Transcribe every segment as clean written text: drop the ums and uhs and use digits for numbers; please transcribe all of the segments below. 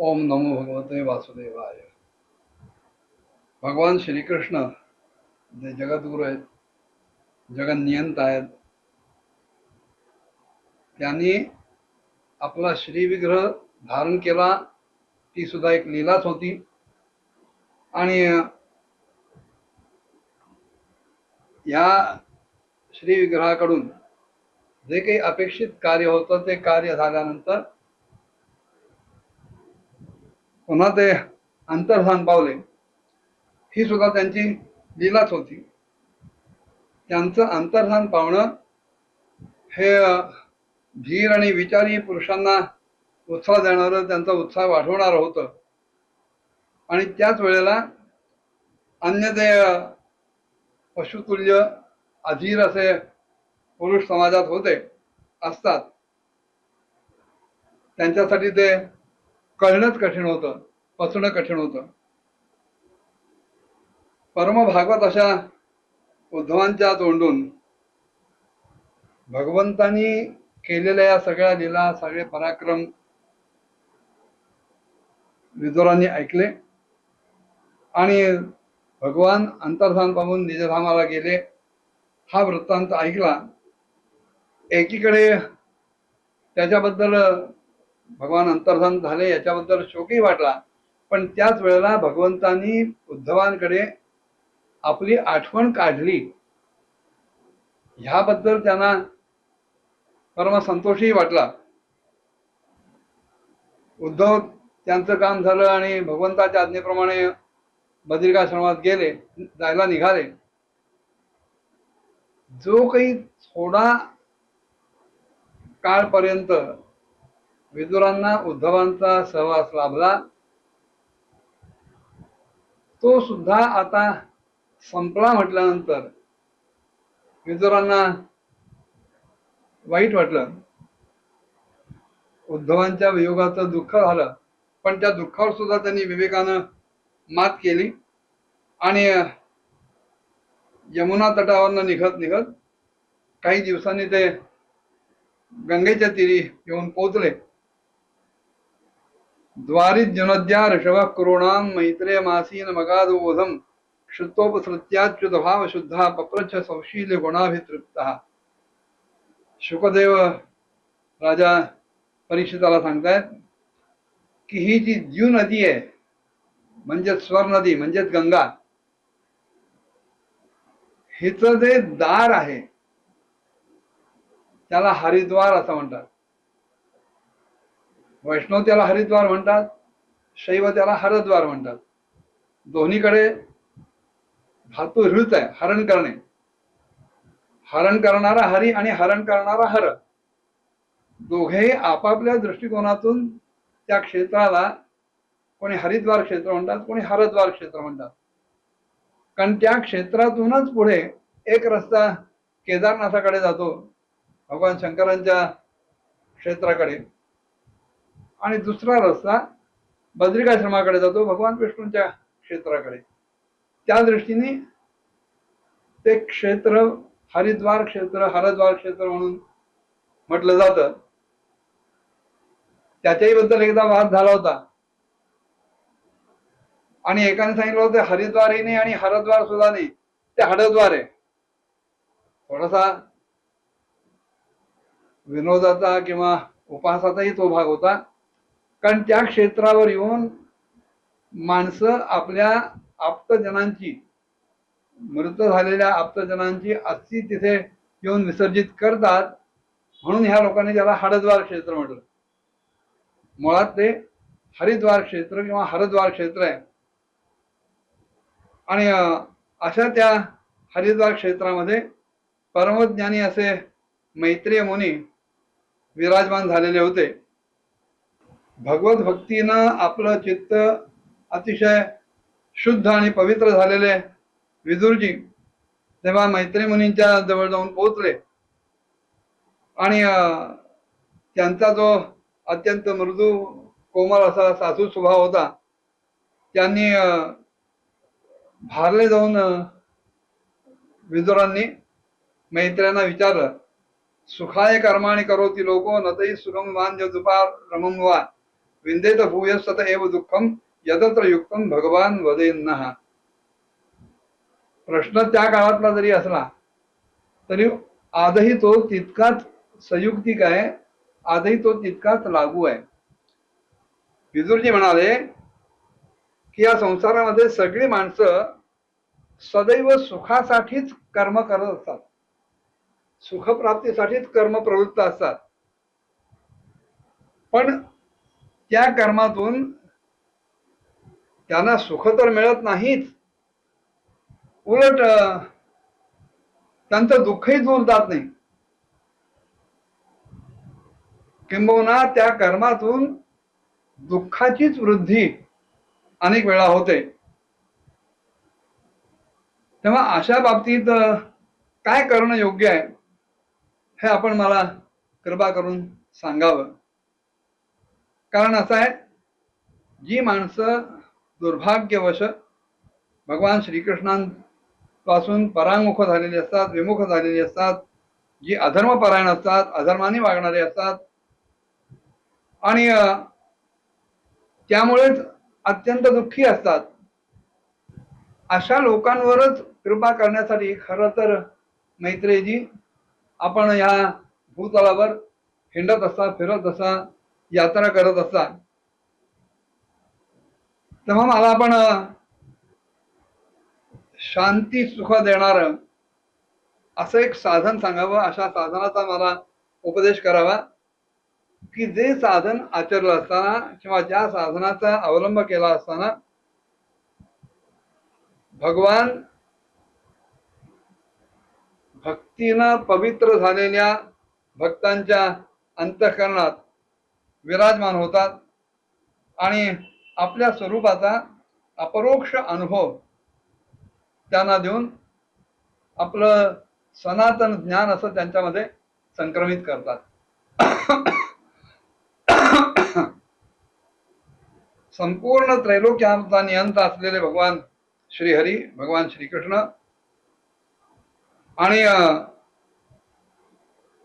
ओम नमो भगवते वासुदेवाय. भगवान श्रीकृष्ण जे जगद्गुरु आहेत, जगन्नियंत आहेत, त्यांनी आपला श्रीविग्रह धारण केला. ती सुद्धा एक लीलाच होती. आणि या श्रीविग्रहाकडून जे काही अपेक्षित कार्य होतं ते कार्य झाल्यानंतर पुन्हा ते अंतर्धान पावले. ही सुद्धा त्यांची लीलाच होती. त्यांचं अंतर्धान पावणं हे धीर आणि विचारी पुरुषांना उत्साह देणारं, त्यांचा उत्साह वाढवणारं होतं. आणि त्याच वेळेला अन्य ते पशुतुल्य अधीर असे पुरुष समाजात होते असतात, त्यांच्यासाठी ते कळणंच कठीण होतं, पचणं कठीण होतं. परमभागवत अशा उद्धवांच्या तोंडून भगवंतांनी केलेल्या या सगळ्या लीला, सगळे पराक्रम विदुरांनी ऐकले. आणि भगवान अंतर्धान पाहून निजधामाला गेले हा वृत्तांत ऐकला. एकीकडे त्याच्याबद्दल भगवान अंतर्धान झाले याच्याबद्दल शोकही वाटला, पण त्याच वेळेला भगवंतांनी उद्धवांकडे आपली आठवण काढली ह्याबद्दल त्यांना परम संतोषही वाटला. उद्धव त्यांचं काम झालं आणि भगवंताच्या आज्ञेप्रमाणे बद्रिकाश्रमात गेले, जायला निघाले. जो काही थोडा काळपर्यंत विदुरांना उद्धवांचा सहवास लाभला तो सुद्धा आता संपला म्हटल्यानंतर विदुरांना वाईट वाटलं. उद्धवांच्या वियोगाचं दुःख झालं, पण त्या दुःखावर सुद्धा त्यांनी विवेकानं मात केली. आणि यमुना तटावरनं निघत निघत काही दिवसांनी ते गंगेच्या तीरी येऊन पोहोचले. द्वारित जनद्या ऋषभ करुणाम मैत्रेय मासीन मगादोधम क्षुतोपसृत्याच्युत भाव शुद्धा पप्रच्छ सौशील्य गुणाभितृप्ता. शुकदेव राजा परीक्षिताला सांगतायत की ही जी द्यू नदी आहे, म्हणजेच स्वर नदी, म्हणजेच गंगा, हिचं जे दार आहे त्याला हरिद्वार असं म्हणतात. वैष्णव त्याला हरिद्वार म्हणतात, शैव त्याला हरद्वार म्हणतात. दोन्हीकडे धातू हृत आहे, हरण करणे. हरण करणारा हरी आणि हरण करणारा हर, दोघेही आपापल्या दृष्टिकोनातून त्या क्षेत्राला कोणी हरिद्वार क्षेत्र म्हणतात, कोणी हरद्वार क्षेत्र म्हणतात. कारण त्या क्षेत्रातूनच पुढे एक रस्ता केदारनाथाकडे जातो, भगवान शंकरांच्या क्षेत्राकडे, आणि दुसरा रस्ता बद्रिकाश्रमाकडे जातो, भगवान विष्णूंच्या क्षेत्राकडे. त्या दृष्टीने ते क्षेत्र हरिद्वार क्षेत्र, हरद्वार क्षेत्र म्हणून म्हटलं जातं. त्याच्याही बद्दल एकदा वाद झाला होता आणि एकाने सांगितलं होतं हरिद्वारही नाही आणि हरद्वार सुद्धा नाही, ते हडद्वार आहे. थोडासा विनोदाचा किंवा उपहासाचाही तो भाग होता, कारण त्या क्षेत्रावर येऊन माणसं आपल्या आप्तजनांची, मृत झालेल्या आप्तजनांची अस्थी तिथे येऊन विसर्जित करतात, म्हणून ह्या लोकांनी त्याला हरद्वार क्षेत्र म्हटलं. मुळात ते हरिद्वार क्षेत्र किंवा हरद्वार क्षेत्र आहे. आणि अशा त्या हरिद्वार क्षेत्रामध्ये परमज्ञानी असे मैत्रेय मुनी विराजमान झालेले होते. भगवत भक्तीनं आपलं चित्त अतिशय शुद्ध आणि पवित्र झालेले विदुरजी तेव्हा मैत्रेय मुनींच्या जवळ जाऊन पोहोचले. आणि त्यांचा जो अत्यंत मृदू कोमल असा साधू स्वभाव होता, त्यांनी भारले जाऊन विदुरांनी मैत्र्यांना विचारलं, सुखाय कर्माणी करोती लोको नतई सुगम वांज दुपार रमम वा विंदेत भूयस्तत एव दुःखम यतत्र युक्तम भगवान वदेन्नः. प्रश्न त्या काळातला जरी असला तरी आजही तो तितकाच संयुक्तिक आहे, आजही तो तितकाच लागू आहे. विदुरजी म्हणाले की या संसारामध्ये सगळी माणसं सदैव सुखासाठीच कर्म करत असतात, सुखप्राप्तीसाठीच कर्म प्रवृत्त असतात. पण त्या कर्मातून त्यांना सुख तर मिळत नाहीच, उलट त्यांचं दुःखही दूर जात नाही. किंबहुना त्या कर्मातून दुःखाचीच वृद्धी अनेक वेळा होते. तेव्हा अशा बाबतीत काय करणं योग्य आहे हे आपण मला कृपा करून सांगावं. कारण असं आहे, जी माणसं दुर्भाग्यवश भगवान श्रीकृष्णांपासून परांमुख झालेली असतात, विमुख झालेली असतात, जी अधर्मपरायण असतात, अधर्माने वागणारे असतात आणि त्यामुळेच अत्यंत दुःखी असतात, अशा लोकांवरच कृपा करण्यासाठी खरं तर मैत्रेयजी आपण या भूतलावर हिंडत असता, फिरत असता, यात्रा करत असता. तेव्हा मला आपण शांती सुख देणार असं एक साधन सांगावं, अशा साधनाचा मला उपदेश करावा की जे साधन आचरलं असताना किंवा ज्या साधनाचा अवलंब केला असताना भगवान भक्तीनं पवित्र झालेल्या भक्तांच्या अंतःकरणात विराजमान होतात आणि आपल्या स्वरूपाचा अपरोक्ष अनुभव त्यांना देऊन आपलं सनातन ज्ञान असं त्यांच्यामध्ये संक्रमित करतात. संपूर्ण त्रैलोक्याचा नियंता असलेले भगवान श्रीहरी, भगवान श्रीकृष्ण आणि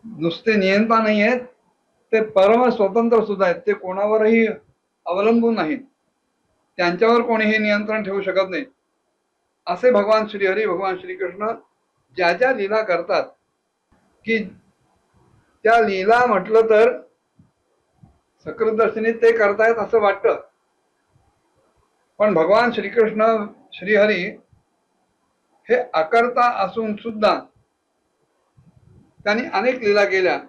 नुसते नियंता नाही आहेत, ते परम स्वतंत्र सुद्धा आहेत. ते कोणावरही अवलंबून नाहीत, त्यांच्यावर कोणीही नियंत्रण ठेवू शकत नाही. असे भगवान श्रीहरी, भगवान श्रीकृष्ण ज्या ज्या लीला करतात की त्या लीला म्हटलं तर सकृतदर्शनी ते करतायत असं वाटतं, पण भगवान श्रीकृष्ण श्रीहरी हे अकर्ता असून सुद्धा त्यांनी अनेक लीला केल्या.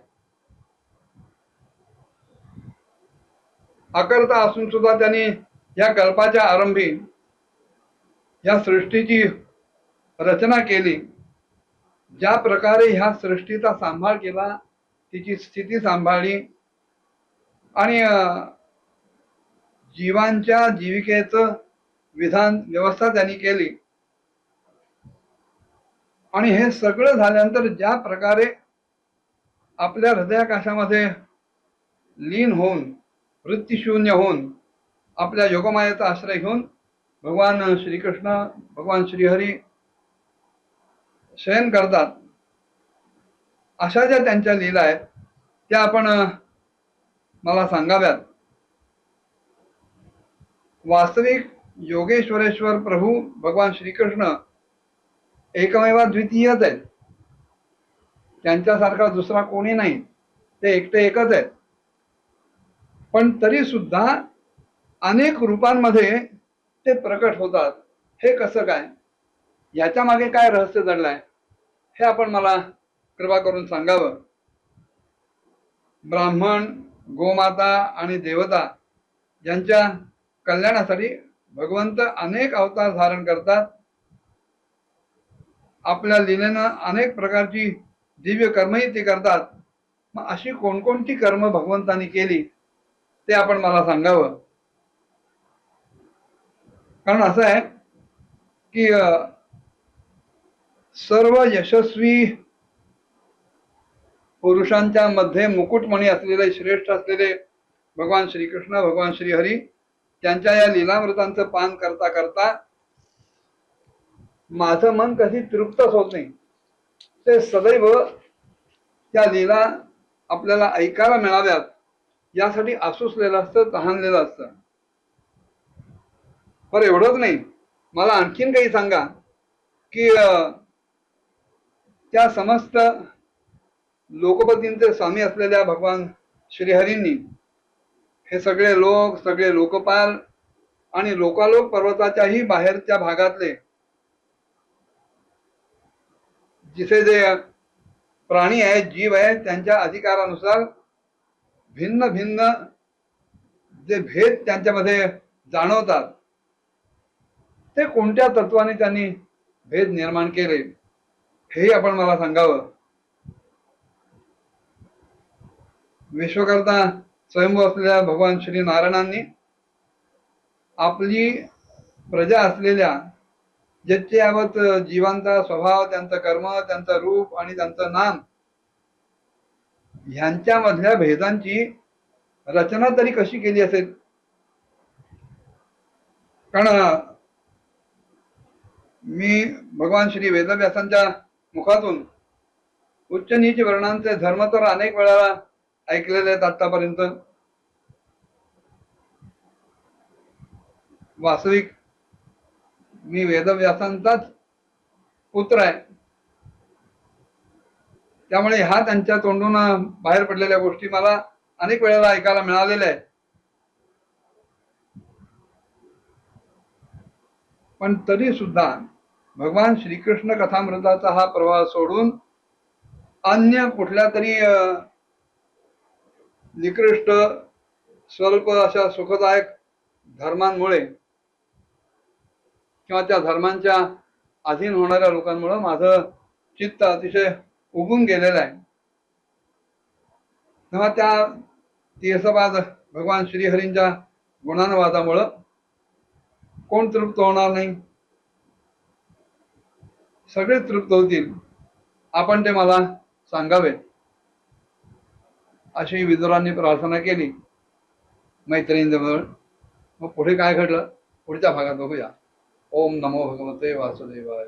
अकर्ता असून सुद्धा त्यांनी या कल्पाच्या आरंभी या सृष्टीची रचना केली. ज्या प्रकारे ह्या सृष्टीचा सांभाळ केला, तिची स्थिती सांभाळली आणि जीवांच्या जीविकेचं विधान व्यवस्था त्यांनी केली. आणि हे सगळं झाल्यानंतर ज्या प्रकारे आपल्या हृदयाकाशामध्ये लीन होऊन, वृत्तीशून्य होऊन, आपल्या योगमायेचा आश्रय घेऊन भगवान श्रीकृष्ण, भगवान श्रीहरी शयन करतात, अशा ज्या त्यांच्या लीला आहेत त्या आपण मला सांगाव्यात. वास्तविक योगेश्वरेश्वर प्रभू भगवान श्रीकृष्ण एकमेवा द्वितीयच आहेत. त्यांच्यासारखा दुसरा कोणी नाही, ते एकटे एकच आहेत. पण तरी सुद्धा अनेक रूपांमध्ये ते प्रकट होतात. हे कसं काय, याच्या मागे काय रहस्य दडलंय हे आपण मला कृपा करून सांगावं. ब्राह्मण, गोमाता आणि देवता यांच्या कल्याणासाठी भगवंत अनेक अवतार धारण करतात. आपल्या लीलेनं अनेक प्रकारची दिव्य कर्मही ते करतात. मग अशी कोणकोणती कर्म भगवंतांनी केली ते आपण मला सांगावं. कारण असं आहे की सर्व यशस्वी पुरुषांच्या मध्ये मुकुटमणी असलेले, श्रेष्ठ असलेले भगवान श्रीकृष्ण, भगवान श्रीहरी त्यांच्या या लीलामृतांचं पान करता करता माझं मन कधी तृप्तच होत नाही. ते सदैव त्या लीला आपल्याला ऐकायला मिळाव्यात यासाठी आसुसलेलं असतं, तहानलेलं असतं. पण एवढंच नाही, मला आणखीन काही सांगा की त्या समस्त लोकपतींचे स्वामी असलेल्या भगवान श्रीहरींनी हे सगळे लोक, सगळे लोकपाल आणि लोकालोक पर्वताच्याही बाहेरच्या भागातले जिथे जे प्राणी आहेत, जीव आहेत, त्यांच्या अधिकारानुसार भिन्न भिन्न जे भेद त्यांच्यामध्ये जाणवतात, ते कोणत्या तत्वाने त्यांनी भेद निर्माण केले हेही आपण मला सांगावं. विश्वकर्ता स्वयंभू असलेल्या भगवान श्री नारायणांनी आपली प्रजा असलेल्या ज्याचे यावत जीवांचा स्वभाव, त्यांचं कर्म, त्यांचं रूप आणि त्यांचं नाम ह्यांच्यामधल्या भेदांची रचना तरी कशी केली असेल. कारण मी भगवान श्री वेदव्यासांच्या मुखातून उच्च नीच वर्णांचे धर्म तर अनेक वेळा ऐकलेले आहेत आतापर्यंत. वास्तविक मी वेदव्यासांचाच पुत्र आहे, त्यामुळे ह्या त्यांच्या तोंडून बाहेर पडलेल्या गोष्टी मला अनेक वेळेला ऐकायला मिळालेल्या आहेत. पण तरी सुद्धा भगवान श्रीकृष्ण कथामृताचा हा प्रवाह सोडून अन्य कुठल्या तरी निकृष्ट स्वल्प अशा सुखदायक धर्मांमुळे किंवा त्या धर्मांच्या अधीन होणाऱ्या लोकांमुळे माझं चित्त अतिशय उगून गेलेलं आहे. तेव्हा त्या तीर्थपाद भगवान श्रीहरींच्या गुणानुवादामुळं कोण तृप्त होणार नाही? सगळे तृप्त होतील. आपण ते मला सांगावेत अशी विदुरांनी प्रार्थना केली मैत्रिणींजवळ. मग पुढे काय घडलं पुढच्या भागात बघूया. ओम नमो भगवते वासुदेवाय.